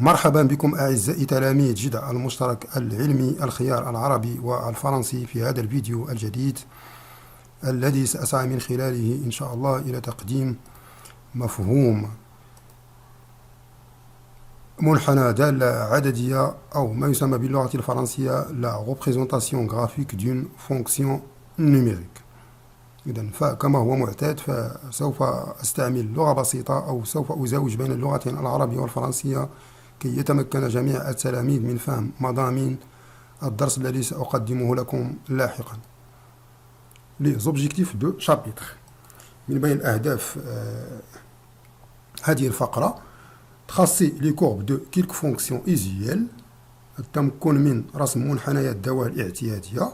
مرحبا بكم أعزائي تلاميذ جدع المشترك العلمي الخيار العربي والفرنسي في هذا الفيديو الجديد الذي سأسعى من خلاله إن شاء الله إلى تقديم مفهوم منحنى دالة عددية أو ما يسمى باللغة الفرنسية la représentation graphique d'une fonction numérique. إذن فكما هو معتاد فسوف أستعمل لغة بسيطة أو سوف أزوج بين اللغتين العربية والفرنسية كي يتمكن جميع التلاميذ من فهم مضامين الدرس الذي سأقدمه لكم لاحقا. Les objectifs de chapitre. من بين الأهداف هذه الفقرة tracer les courbes de quelques fonctions usuelles التمكن من رسم منحنيات الدوال الاعتيادية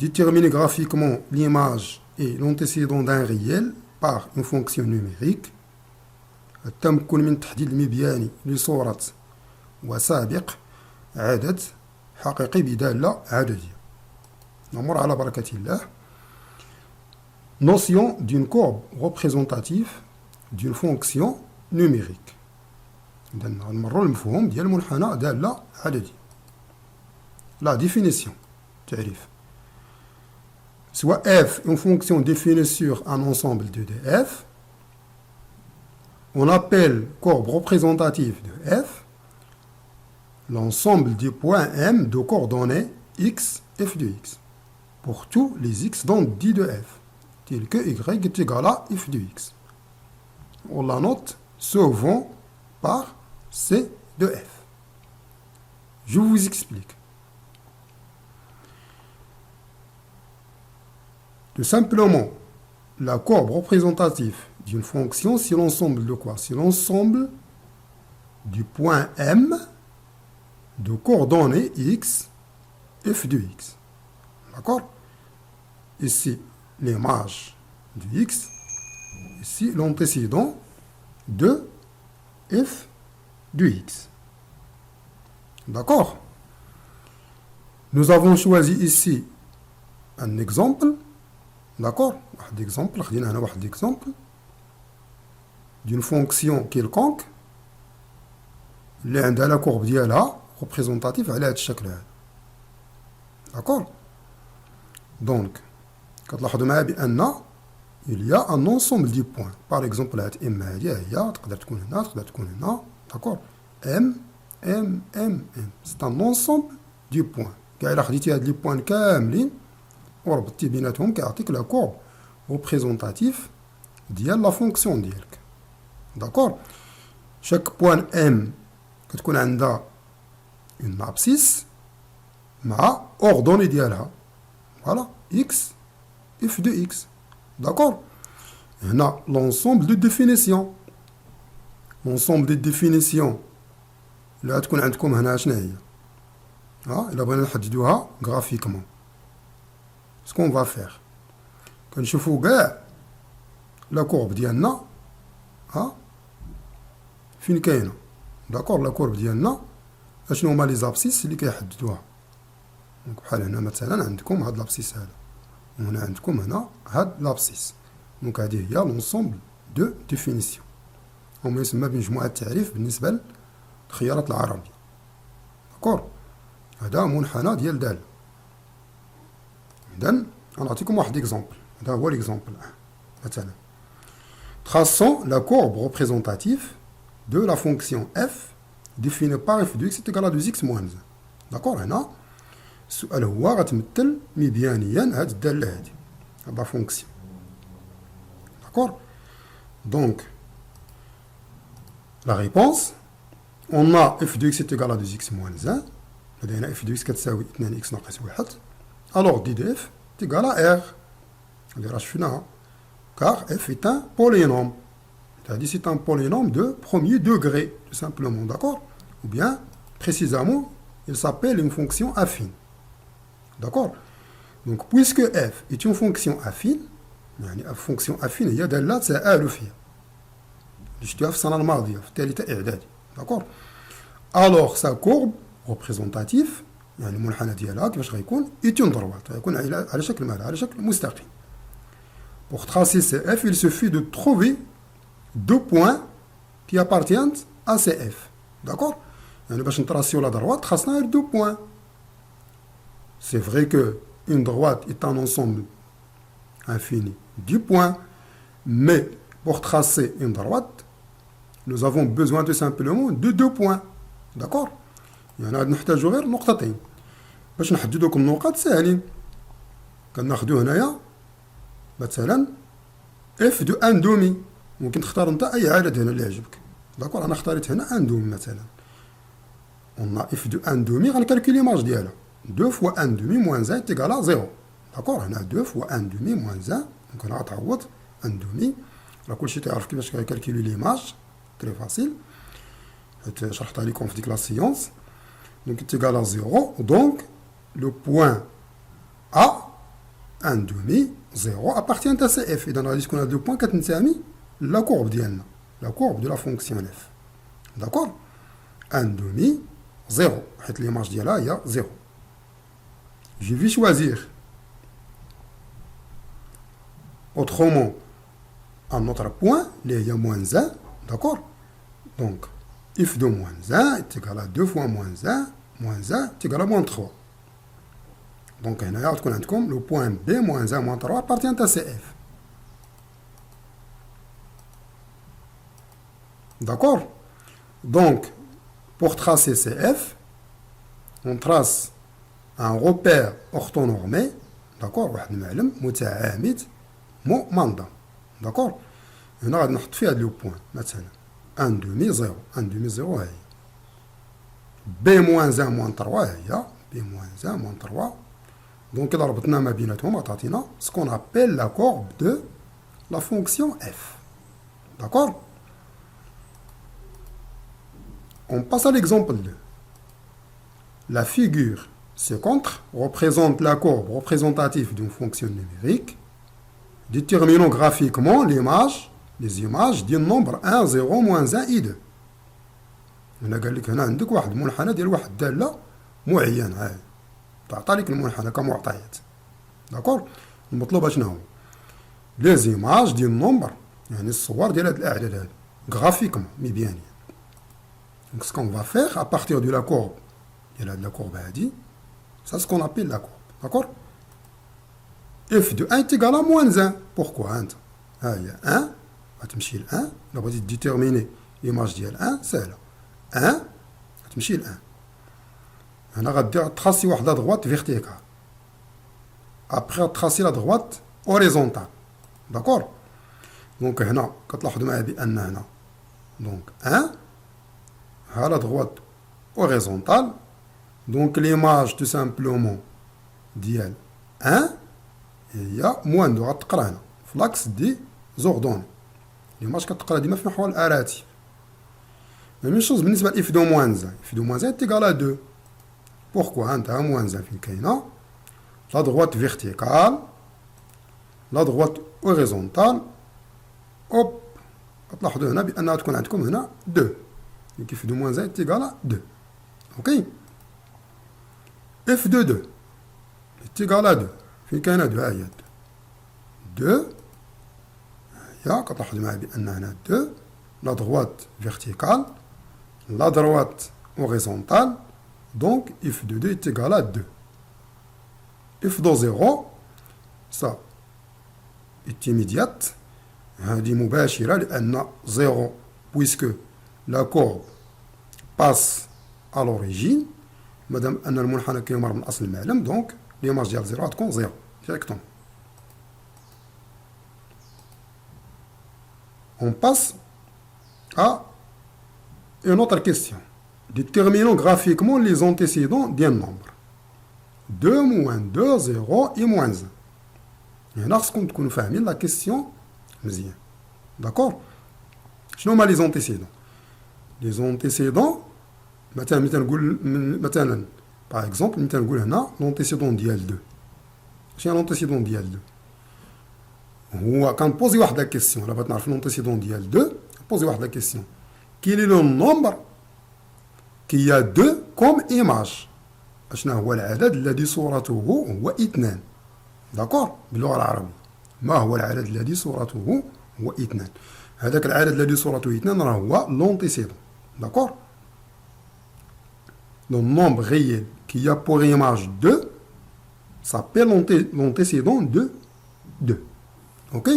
déterminer graphiquement l'image et l'antécédent d'un réel par une fonction numérique التمكن من تحديد المبياني لصورة وسابق عدد حقيقي بدالة عددية. نمر على بركة الله. Notion d'une courbe représentative d'une fonction numérique. إذا نمروا المفهوم ديال منحنى دالة عددية. La définition. تعريف. Soit f une fonction définie sur un ensemble de f. On appelle courbe représentative de f l'ensemble des points m de coordonnées x, f de x, pour tous les x dans dit de f, tel que y est égal à f de x. On la note souvent par c de f. Je vous explique. Tout simplement, la courbe représentative d'une fonction, c'est l'ensemble de quoi? C'est l'ensemble du point M de coordonnées x, f de x. D'accord? Ici, l'image du x. Ici, l'antécédent de f de x. D'accord? Nous avons choisi ici un exemple. D'accord? Un exemple, un exemple d'une fonction quelconque اللي عندها لا كورب ديالها représentative على هذا الشكل هذا. d'accord. donc كتلاحظوا معايا بان il y a un ensemble de points. par exemple هاد ام هادي هي تقدر تكون هنا تقدر تكون هنا. d'accord. m m m m c'est un ensemble de points. كاع الا خديتي هاد لي بوين كاملين وربطتي بيناتهم كيعطيك لا كورب représentative ديال لا فونكسيون ديالك. d'accord. chaque point m كتكون عندها une abscisse مع ordonnée ديالها. voilà x f de x. d'accord. هنا l'ensemble de définition. l'ensemble de définition اللي غتكون عندكم هنا شنو هي؟ الا بغينا نحددوها graphiquement. ce qu'on va faire كنشوفوا كاع لا كورب ديالنا فين كاينه. داكور. لا كورب ديالنا اشنو هما لي زابسيس اللي كيحددوها. دونك بحال هنا مثلا عندكم هاد لابسيس هذا وهنا عندكم هنا هاد لابسيس. دونك هذه هي لونسومبل دو ديفينيسيون وما يسمى بمجموعه التعريف بالنسبه للخيارات العربيه. داكور. هذا منحنى ديال داله. اذا غنعطيكم واحد اكزومبل. هذا هو ليكزومبل. مثلا traçons la courbe représentative de la fonction f définie par f de x est égal à 2x moins 1. d'accord. هنا السؤال هو غتمثل مبيانيا هاد الداله هادي هاد لا فونكسيون. d'accord. donc la réponse on a f de x est égal à 2x moins 1. لدينا f de x كتساوي 2x ناقص 1. alors d de f est égal à r. اللي راه شفناها car f est un polynôme. C'est-à-dire c'est un polynôme de premier degré, tout simplement, d'accord. Ou bien, précisément, il s'appelle une fonction affine. D'accord. donc puisque f est une fonction affine, يعني fonction affine هي دالة تساءل فيها اللي شفتوها في السنة الماضية في الثالثة إعدادي. d'accord. alors sa courbe représentative يعني المنحنى ديالها كيفاش غيكون est une droite. غيكون على شكل ماذا؟ على شكل مستقيم. Pour tracer ces f, il suffit de trouver deux points qui appartiennent ACF. D'accord? يعني باش نتراسيو la droite خاصنا غير 2 points. C'est vrai que une droite est un ensemble infini 10 points, mais pour tracer une droite, nous avons besoin tout simplement de 2 points. D'accord? يعني غادي نحتاجو غير نقطتين باش نحددو دوك النقط ساهلين. كناخدو هنايا مثلا اف دو ان دومي، ممكن تختار انت اي عدد هنا اللي يعجبك. داكور، انا اختاريت هنا ان دومي مثلا. on a اف دو ان دومي غنكالكولي ماج ديالها 2 فوا ان دومي موان 1 تيكالا 0. داكور، هنا 2 فوا ان دومي موان 1 دونك انا غتعوض ان دومي. راه كلشي تعرف كيفاش كيكالكولي ليماج تري فاسيل، حيت شرحتها لكم في ديك لا سيونس. دونك تيكالا 0 دونك لو بوين A un demi 0 appartient à CF. إذا غادي تكون هاد لو بوين كتنتمي لا كورب ديالنا، لا كورب دو لا فونكسيون اف. داكور، ان دومي 0 حيت ليماج ديالها هي 0. Je vais choisir autrement un autre point اللي هي moins 1. داكور، دونك if de moins 1 est égal à 2 fois moins 1 est égal à moins 3. Donc, هنايا غتكون عندكم le point B moins 1 moins 3 appartient à CF. D'accord? Donc, pour tracer CF, on trace un repère orthonormé. D'accord? واحد المعلم متعامد منظم. D'accord? هنا غادي نحط فيه هاد لو بوين مثلا 1 دومي 0. 1 دومي 0 ها هي. B moins 1 moins 3 ها هي. B moins 1 moins 3. Donc, إذا ربطنا ما بيناتهم غتعطينا ce qu'on appelle la courbe de la fonction f. D'accord? On passe à l'exemple 2. La figure ci-contre représente la courbe représentative d'une fonction numérique déterminant graphiquement les images du nombre 1, 0, moins 1 et 2. هنا قال لك هنا عندك واحد المنحنى ديال واحد الدالة معين، هاي تعطى لك المنحنى كمعطيات. داكور، المطلوب اشنا هو لي زيماج ديال النومبر، يعني الصور ديال هاد الاعداد هادو غرافيكمون مبيانين. دونك سكون فا فيغ ا بارتير دو لا كورب ديال هاد لا كورب هادي، سا سكون ابيل لا كورب. داكور، اف دو 1 تيغالا موان 1. بوركوا انت ها هي 1 غتمشي ل 1. الا بغيتي ديتيرميني ليماج ديال 1 ساهله، 1 غتمشي ل 1. هنا غادير تراسي واحد لا droite verticale. Après تراسي لا droite horizontale. داكور، دونك هنا كتلاحظوا معايا بان هنا دونك 1 ها لا droite horizontale. دونك ليماج تو سامبلومون ديال 1 هي موان 2. غتقرا هنا في لاكس دي زوردوني. ليماج كتقرا ديما في محور الاراتي. ميم شوز بالنسبه لاف دو موان 1. اف دو موان 1 تيغال 2. Pourquoi انت moins 1 فين كاينه la droite verticale, la droite horizontale. hop كتلاحظوا هنا بانها تكون عندكم هنا 2. كيف دو moins 1 تيغال 2. اوكي، اف دو 2 تيغال 2 فين كاينه 2 ها هي 2. هي كتلاحظوا معايا بان هنا 2 la droite verticale, la droite horizontale. Donc, if de 2 est égal à 2. If de 0, ça est immédiate. هذه مباشرة لأن 0 puisque la courbe passe à l'origine. مادام أن المنحنى كيمر من أصل المعلم، دونك ليماج ديال 0 غتكون 0 ديريكتوم. On passe à une autre question. Déterminons graphiquement les antécédents d'un nombre. 2, moins 2, 0 et moins 1. هنا خصكم تكونوا فاهمين لا كيسيون مزيان. داكور، شنو هما لي زونتيسيدون؟ لي زونتيسيدون مثلا نقول مثلا باغ اكزومبل مثلا نقول هنا لونتيسيدون ديال 2. شنو لونتيسيدون ديال 2؟ هو كنبوزي واحد لا كيسيون. الا بغيت نعرف لونتيسيدون ديال 2 بوزي واحد لا كيسيون. كيل لو نومبر qui a 2 comme image. اشنا هو العدد الذي صورته هو 2. داكور، باللغه العربيه ما هو العدد الذي صورته هو 2؟ هذاك العدد الذي صورته 2 راه هو لونتيسيدون. D'accord? Le nombre réel qui a pour image 2 s'appelle l'antécédent de 2. Ok?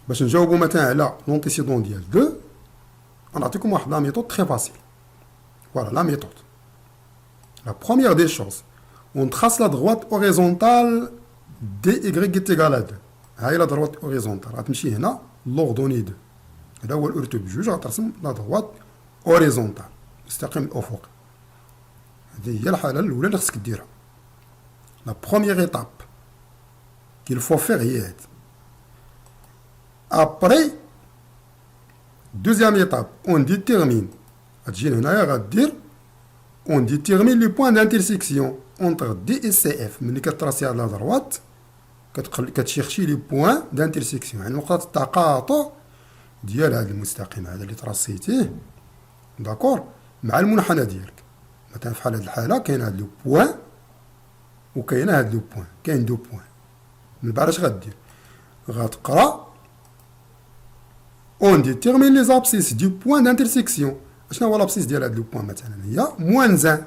باش نجاوبوا مثلا على l'antécédent ديال 2 غنعطيكم واحد لا méthode très facile. Voilà la méthode. La première des choses, on trace la droite horizontale dy est égal à 2. هاي la droite horizontale غتمشي هنا l'ordonnée 2. هذا هو الأرتو بجوج غترسم la droite horizontale مستقيم الأفقي. هذه هي الحالة الأولى اللي خصك ديرها. La première étape qu'il faut faire هي هذه. Après, deuxième étape, on détermine. On détermine les points d'intersection entre D et CF. ملي كتراسي على droite كتشيرشي لي بوين d'intersection يعني نقطة التقاطع ديال هذا المستقيم هذا اللي تراسيتيه داكور مع المنحنى ديالك. مثلا في هذه الحالة كاين هاد لو بوين وكاين هاد لو بوين كاين دو بوين. من بعد اش غدير؟ غتقرا on détermine les abscisses du point d'intersection. شنو هو l'abscisse ديال هاد لو بوين مثلا هي موان 1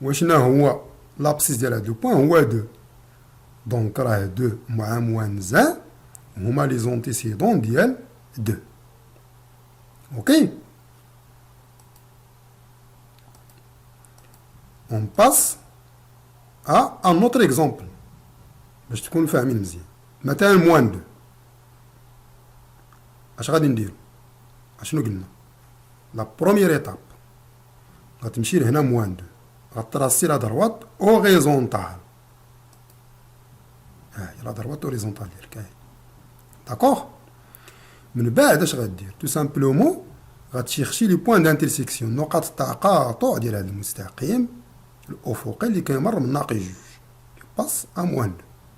وشنو هو l'abscisse ديال هاد لو بوين هو 2 دونك راه 2 مع موان 1 هما لي زونتيسيدون ديال 2. اوكي on passe à un autre exemple باش تكونوا فاهمين مزيان. مثلا موان 2 اش غادي نديرو؟ اشنو قلنا؟ لا بروميير ايتاب غتمشي لهنا موان 2 غتراسي لا دروات اوريزونتال. ها هي لا دروات اوريزونتال ديالك هاهي داكوغ. من بعد اش غدير؟ تو سامبلومون غتشيرشي لي بوين دانترسيكسيون نقاط التقاطع ديال هذا المستقيم الافقي اللي كيمر من ناقص 2 باس ا موان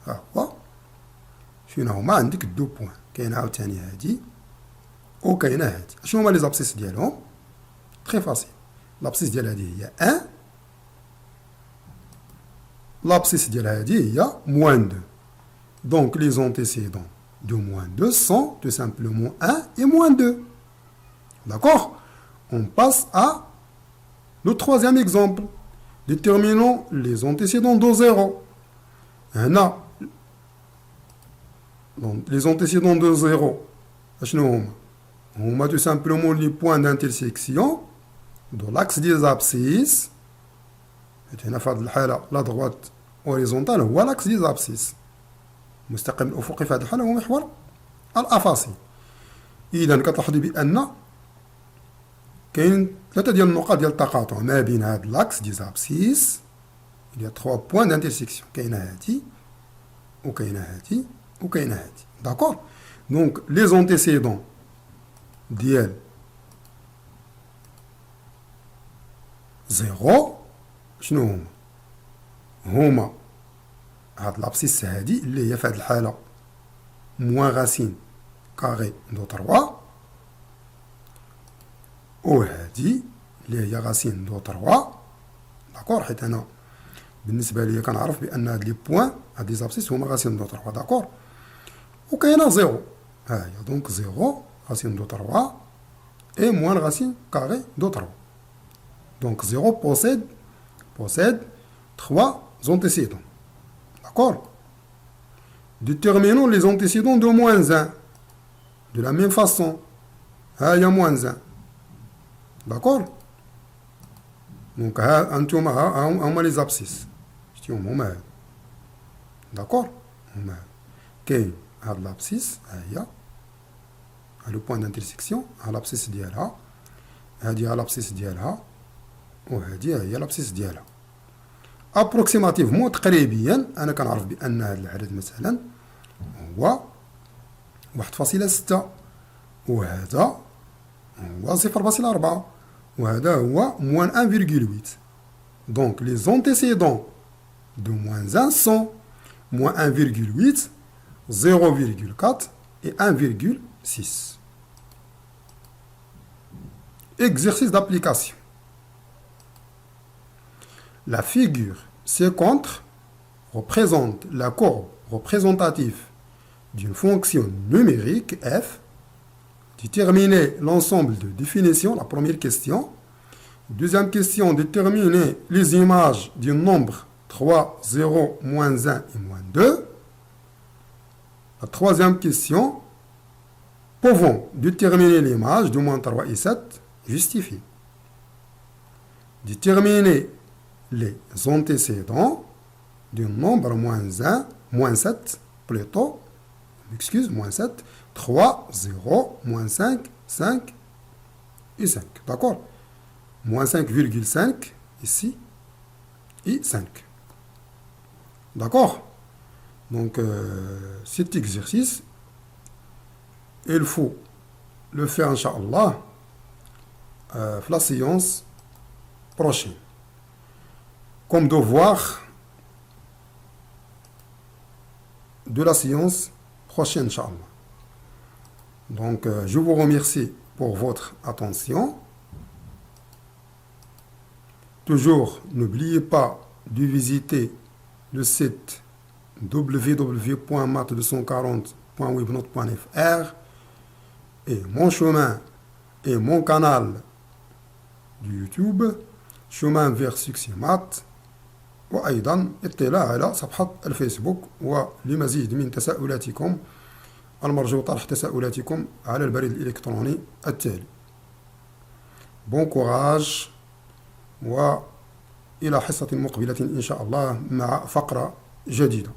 2. ها هو فين هما عندك دو بوين كاينه عاوتاني هادي وكاينه هادي. شنو هما لي زابسيس ديالهم؟ تري فاسيل. لابسيس ديال هادي هي 1 لابسيس ديال هادي هي موان 2 دونك لي زونتيسيدون دو موان 2 سون tout simplement 1 et moins 2. D'accord? On passe à le troisième exemple. Déterminons les antécédents de 0. هنا les antécédents de 0 شنو هما؟ هما tout simplement les points d'intersection de l'axe des abscisses. هنا في هذه الحالة لا droite horizontale هو l'axe des abscisses. المستقيم الأفقي في هذه الحالة هو محور الأفاصي. إذا كتلاحظوا بأن كاين 3 ديال النقاط ديال التقاطع ما بين هاد l'axe des abscisses. Il y a 3 points d'intersection. كاينة هادي وكاينة هادي وكاينة هادي. D'accord? Donc les antécédents ديال 0 شنو هما؟ هما هاد لابسيس هادي اللي هي في هاد الحالة موان غاسين كاري دو 3 وهادي اللي هي غاسين دو 3. داكور حيت انا بالنسبة ليا كنعرف بأن هاد لي بوان هاد لي زابسيس هما غاسين دو 3. داكور وكاينة 0 ها هي دونك 0 غاسين دو 3 et moins racine carrée de 3. Donc 0 possède 3 antécédents. D'accord? Déterminons les antécédents de moins 1. De la même façon. Il y a moins 1. D'accord? Donc, on a les abscisses. D'accord? Quel est l'abscisse? Il y a le point d'intersection l'abscisse ديالها هذه l'abscisse ديالها وهذه هي l'abscisse ديالها. ابروكسيماتيفمون تقريبيا انا كنعرف بان هذا العدد مثلا هو 1.6 وهذا هو 0.4 وهذا هو moins 1,8. donc les antécédents de moins 1 sont moins 1,8 0,4 et 1,6. Exercice d'application. La figure ci-contre représente la courbe représentative d'une fonction numérique f déterminer l'ensemble de définitions, la première question. Deuxième question, déterminer les images du nombre 3, 0, moins 1 et moins 2. La troisième question, pouvons déterminer l'image de moins 3 et 7, justifier. Déterminer les antécédents du nombre moins 1, moins 7, plutôt, moins 7, 3, 0, moins 5, 5 et 5. D'accord? Moins 5,5 ici et 5. D'accord? Donc, cet exercice, il faut le faire, Inch'Allah, la séance prochaine. Comme devoir de la séance prochaine, Inch'Allah. Donc, je vous remercie pour votre attention. Toujours, n'oubliez pas de visiter le site www.math240.webnote.fr et mon chemin et mon canal de YouTube chemin vers succès math. وأيضا اطلاع على صفحة الفيسبوك ولمزيد من تساؤلاتكم المرجو طرح تساؤلاتكم على البريد الإلكتروني التالي. بون كوراج وإلى حصة مقبلة إن شاء الله مع فقرة جديدة.